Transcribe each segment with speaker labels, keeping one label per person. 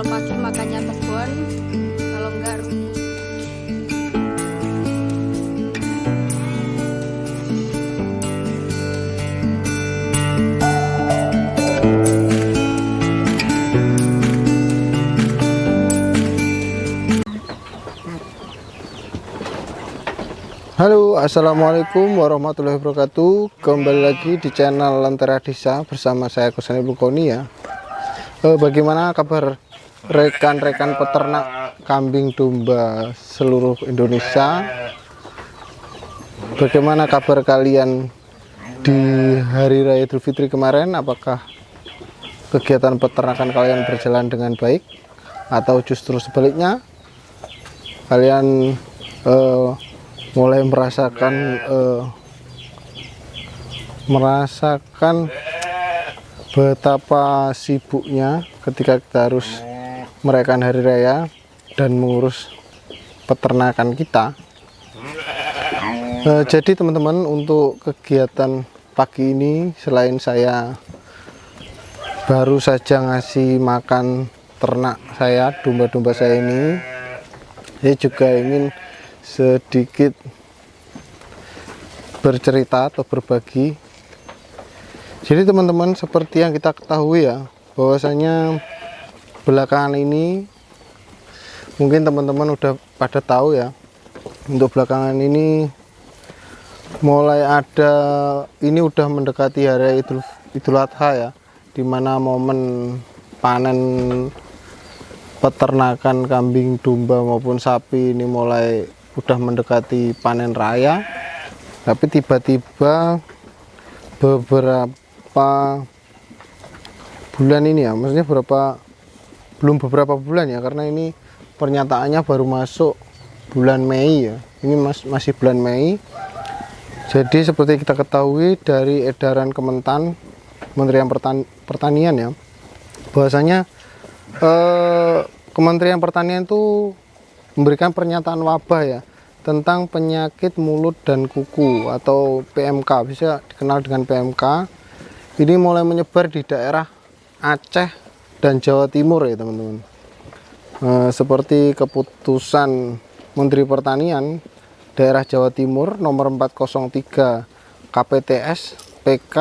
Speaker 1: Kalau pagi makannya kebon, kalau enggak rugi.
Speaker 2: Halo, assalamualaikum warahmatullahi wabarakatuh. Kembali lagi di channel Lentera Desa bersama saya Kusani Bukoni ya. Bagaimana kabar rekan-rekan peternak kambing domba seluruh Indonesia? Bagaimana kabar kalian di Hari Raya Idul Fitri kemarin? Apakah kegiatan peternakan kalian berjalan dengan baik atau justru sebaliknya kalian mulai merasakan betapa sibuknya ketika kita harus merayakan hari raya dan mengurus peternakan kita. Jadi teman-teman, untuk kegiatan pagi ini selain saya baru saja ngasih makan ternak saya, domba-domba saya ini, saya juga ingin sedikit bercerita atau berbagi. Jadi teman-teman, seperti yang kita ketahui ya, bahwasanya belakangan ini mungkin teman-teman udah pada tahu ya, untuk belakangan ini mulai ada, ini udah mendekati hari Idul Adha ya, dimana momen panen peternakan kambing domba maupun sapi ini mulai udah mendekati panen raya. Tapi tiba-tiba beberapa bulan ini ya, maksudnya belum beberapa bulan ya, karena ini pernyataannya baru masuk bulan Mei ya, ini masih bulan Mei. Jadi seperti kita ketahui dari edaran Kementerian Pertanian ya, bahwasanya Kementerian Pertanian itu memberikan pernyataan wabah ya tentang penyakit mulut dan kuku atau PMK, bisa dikenal dengan PMK. Ini mulai menyebar di daerah Aceh dan Jawa Timur ya teman-teman. Seperti keputusan Menteri Pertanian daerah Jawa Timur nomor 403 KPTS PK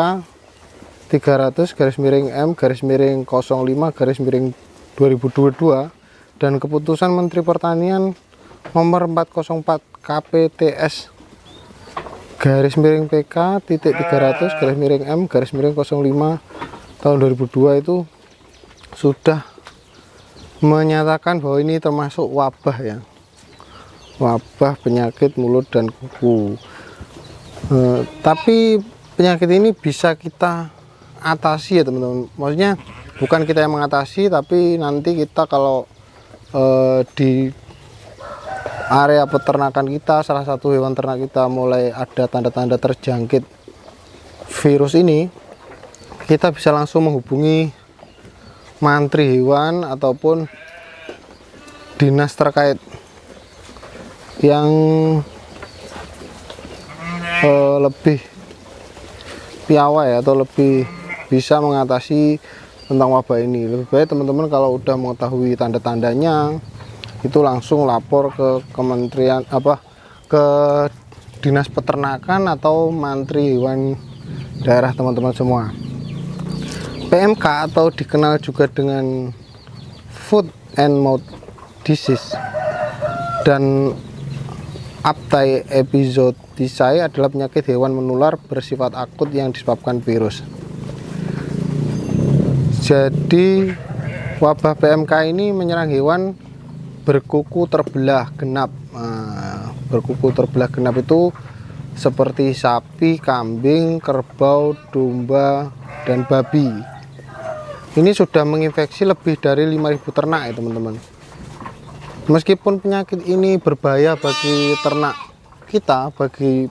Speaker 2: 300/M/05/2022 dan keputusan Menteri Pertanian nomor 404 KPTS PK 300/M/05 tahun 2002 itu sudah menyatakan bahwa ini termasuk wabah ya, wabah penyakit mulut dan kuku. Tapi penyakit ini bisa kita atasi ya teman-teman, maksudnya bukan kita yang mengatasi, tapi nanti kita kalau di area peternakan kita, salah satu hewan ternak kita mulai ada tanda-tanda terjangkit virus ini, kita bisa langsung menghubungi mantri hewan ataupun dinas terkait yang lebih piawai atau lebih bisa mengatasi tentang wabah ini. Lebih baik teman-teman kalau udah mengetahui tanda-tandanya itu langsung lapor ke kementerian ke dinas peternakan atau mantri hewan daerah teman-teman semua. PMK atau dikenal juga dengan foot and mouth disease dan Aptai epizootiae adalah penyakit hewan menular bersifat akut yang disebabkan virus. Jadi wabah PMK ini menyerang hewan berkuku terbelah genap. Berkuku terbelah genap itu seperti sapi, kambing, kerbau, domba, dan babi. Ini sudah menginfeksi lebih dari 5.000 ternak ya teman-teman. Meskipun penyakit ini berbahaya bagi ternak kita, bagi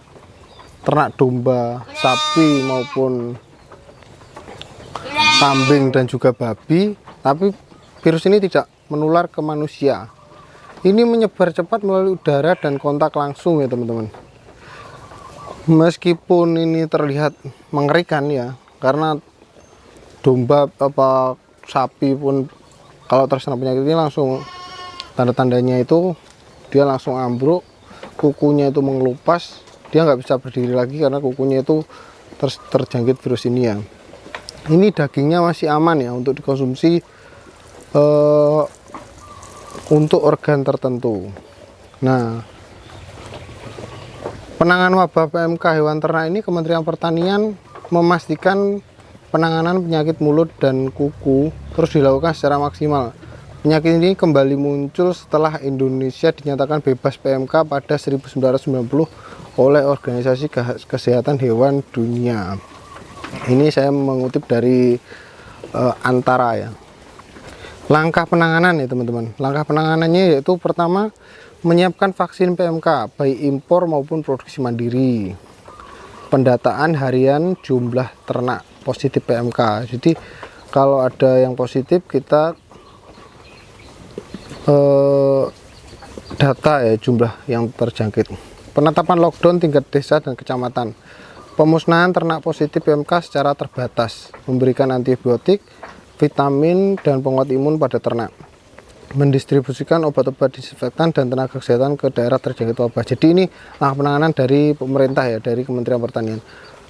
Speaker 2: ternak domba, sapi maupun kambing dan juga babi, tapi virus ini tidak menular ke manusia. Ini menyebar cepat melalui udara dan kontak langsung ya teman-teman. Meskipun ini terlihat mengerikan ya, karena domba sapi pun kalau terkena penyakit ini langsung tanda-tandanya itu dia langsung ambruk, kukunya itu mengelupas, dia nggak bisa berdiri lagi karena kukunya itu terjangkit virus ini ya. Ini dagingnya masih aman ya untuk dikonsumsi untuk organ tertentu. Nah, penanganan wabah PMK hewan ternak ini Kementerian Pertanian memastikan penanganan penyakit mulut dan kuku terus dilakukan secara maksimal. Penyakit ini kembali muncul setelah Indonesia dinyatakan bebas PMK pada 1990 oleh Organisasi Kesehatan Hewan Dunia. Ini saya mengutip dari Antara ya. Langkah penanganan ya teman-teman. Langkah penanganannya yaitu pertama, menyiapkan vaksin PMK baik impor maupun produksi mandiri. Pendataan harian jumlah ternak positif PMK. Jadi kalau ada yang positif kita data ya jumlah yang terjangkit. Penetapan lockdown tingkat desa dan kecamatan. Pemusnahan ternak positif PMK secara terbatas. Memberikan antibiotik, vitamin dan penguat imun pada ternak. Mendistribusikan obat-obat disinfektan dan tenaga kesehatan ke daerah terjangkit wabah. Jadi ini langkah penanganan dari pemerintah ya, dari Kementerian Pertanian.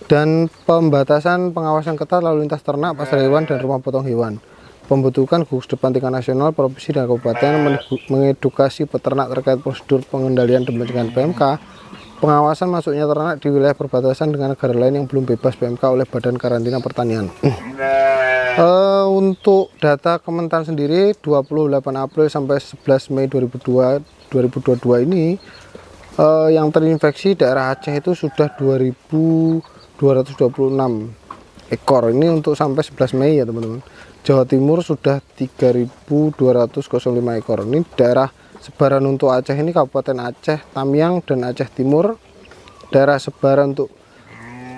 Speaker 2: Dan pembatasan pengawasan ketat lalu lintas ternak, pasar hewan dan rumah potong hewan. Pembentukan gugus depan tingkat nasional, provinsi dan kabupaten mengedukasi peternak terkait prosedur pengendalian dan pencegahan PMK. Pengawasan masuknya ternak di wilayah perbatasan dengan negara lain yang belum bebas PMK oleh Badan Karantina Pertanian. Untuk data Kementan sendiri 28 April sampai 11 Mei 2022 ini yang terinfeksi daerah Aceh itu sudah 2.226 ekor. Ini untuk sampai 11 Mei ya teman-teman. Jawa Timur sudah 3.205 ekor. Ini daerah sebaran untuk Aceh ini Kabupaten Aceh, Tamiang dan Aceh Timur. Daerah sebaran untuk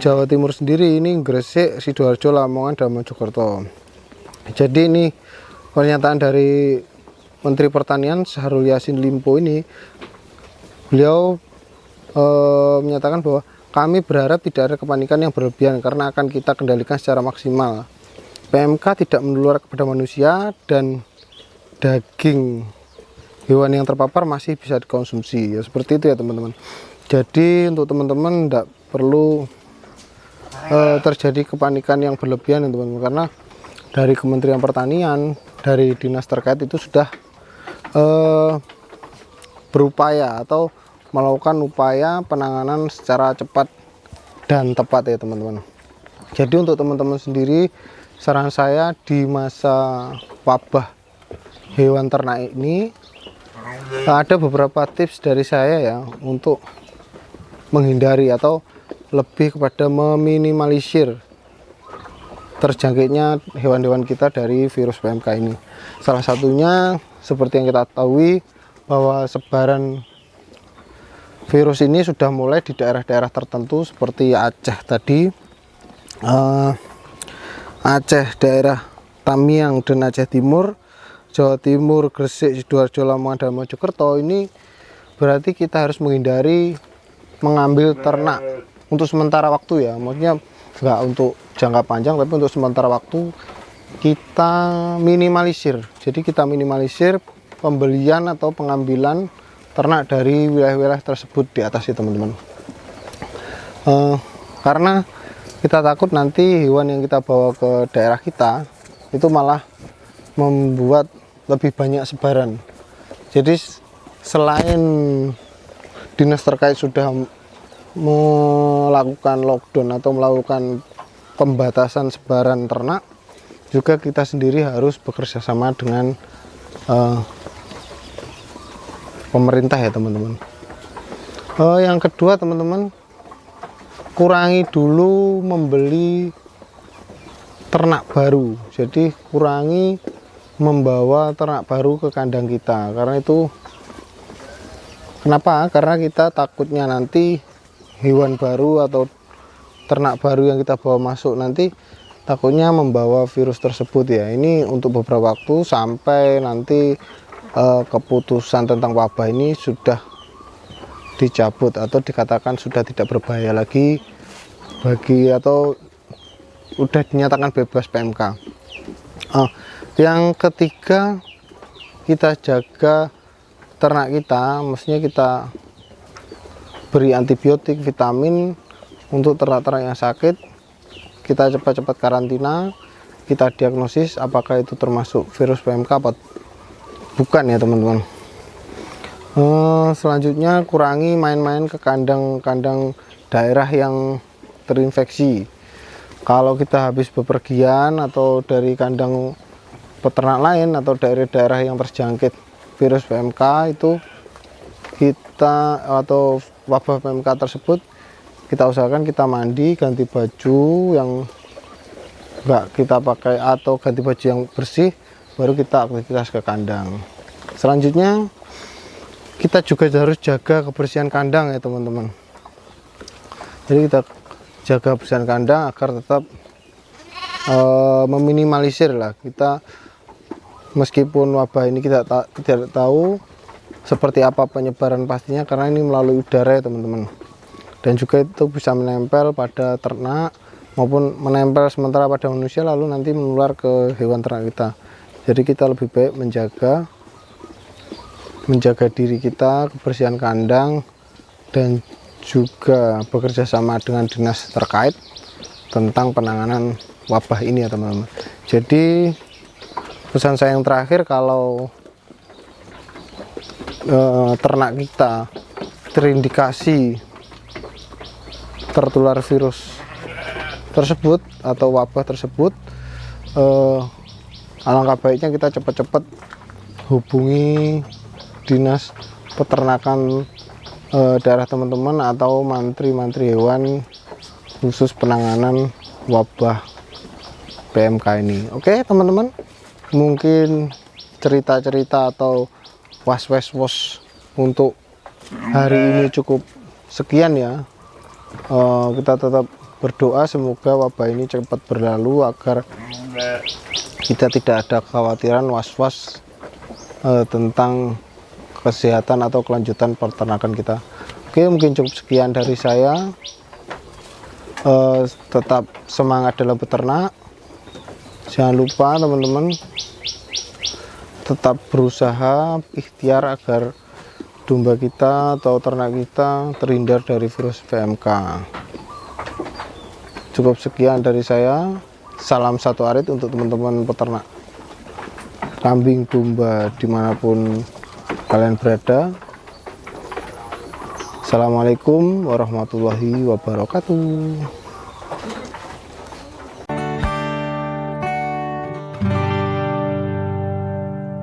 Speaker 2: Jawa Timur sendiri ini Gresik, Sidoarjo, Lamongan dan Mojokerto. Jadi ini pernyataan dari Menteri Pertanian Syahrul Yassin Limpo ini. Beliau menyatakan bahwa kami berharap tidak ada kepanikan yang berlebihan karena akan kita kendalikan secara maksimal. PMK tidak menular kepada manusia dan daging hewan yang terpapar masih bisa dikonsumsi ya, seperti itu ya teman-teman. Jadi untuk teman-teman tidak perlu terjadi kepanikan yang berlebihan ya teman-teman, karena dari Kementerian Pertanian, dari dinas terkait itu sudah berupaya atau melakukan upaya penanganan secara cepat dan tepat ya teman-teman. Jadi untuk teman-teman sendiri, saran saya di masa wabah hewan ternak ini ada beberapa tips dari saya ya untuk menghindari atau lebih kepada meminimalisir terjangkitnya hewan-hewan kita dari virus PMK ini. Salah satunya seperti yang kita ketahui bahwa sebaran virus ini sudah mulai di daerah-daerah tertentu seperti Aceh tadi, Aceh daerah Tamiang dan Aceh Timur, Jawa Timur, Gresik, Sidoarjo, Lamongan dan Mojokerto. Ini berarti kita harus menghindari mengambil ternak untuk sementara waktu ya, maksudnya nggak untuk jangka panjang tapi untuk sementara waktu kita minimalisir. Jadi kita minimalisir pembelian atau pengambilan ternak dari wilayah-wilayah tersebut di atas ya teman-teman. Karena kita takut nanti hewan yang kita bawa ke daerah kita itu malah membuat lebih banyak sebaran. Jadi selain dinas terkait sudah melakukan lockdown atau melakukan pembatasan sebaran ternak, juga kita sendiri harus bekerja sama dengan pemerintah ya teman-teman. Yang kedua teman-teman, kurangi dulu membeli ternak baru. Jadi kurangi membawa ternak baru ke kandang kita, karena itu kenapa? Karena kita takutnya nanti hewan baru atau ternak baru yang kita bawa masuk nanti takutnya membawa virus tersebut ya. Ini untuk beberapa waktu sampai nanti keputusan tentang wabah ini sudah dicabut atau dikatakan sudah tidak berbahaya lagi bagi atau udah dinyatakan bebas PMK. Yang ketiga, kita jaga ternak kita, mestinya kita beri antibiotik, vitamin untuk ternak-ternak yang sakit. Kita cepat-cepat karantina, kita diagnosis apakah itu termasuk virus PMK atau bukan ya teman-teman. Selanjutnya kurangi main-main ke kandang-kandang daerah yang terinfeksi. Kalau kita habis bepergian atau dari kandang peternak lain atau daerah-daerah yang terjangkit virus PMK itu, kita atau wabah PMK tersebut, kita usahakan kita mandi, ganti baju yang enggak kita pakai atau ganti baju yang bersih, baru kita aktivitas ke kandang. Selanjutnya kita juga harus jaga kebersihan kandang ya teman-teman. Jadi kita jaga kebersihan kandang agar tetap meminimalisir lah kita, meskipun wabah ini kita tidak tahu seperti apa penyebaran pastinya, karena ini melalui udara ya teman-teman, dan juga itu bisa menempel pada ternak maupun menempel sementara pada manusia lalu nanti menular ke hewan ternak kita. Jadi kita lebih baik menjaga diri kita, kebersihan kandang, dan juga bekerja sama dengan dinas terkait tentang penanganan wabah ini ya teman-teman. Jadi pesan saya yang terakhir, kalau ternak kita terindikasi tertular virus tersebut atau wabah tersebut, alangkah baiknya kita cepat-cepat hubungi dinas peternakan daerah teman-teman atau mantri hewan khusus penanganan wabah PMK ini. Oke teman-teman, mungkin cerita-cerita atau was-was untuk hari ini cukup sekian ya. Kita tetap berdoa semoga wabah ini cepat berlalu agar kita tidak ada kekhawatiran was-was tentang kesehatan atau kelanjutan peternakan kita. Oke, mungkin cukup sekian dari saya. Tetap semangat dalam beternak. Jangan lupa teman-teman tetap berusaha ikhtiar agar domba kita atau ternak kita terhindar dari virus PMK. Cukup sekian dari saya. Salam satu arit untuk teman-teman peternak kambing, domba dimanapun kalian berada. Assalamualaikum warahmatullahi wabarakatuh.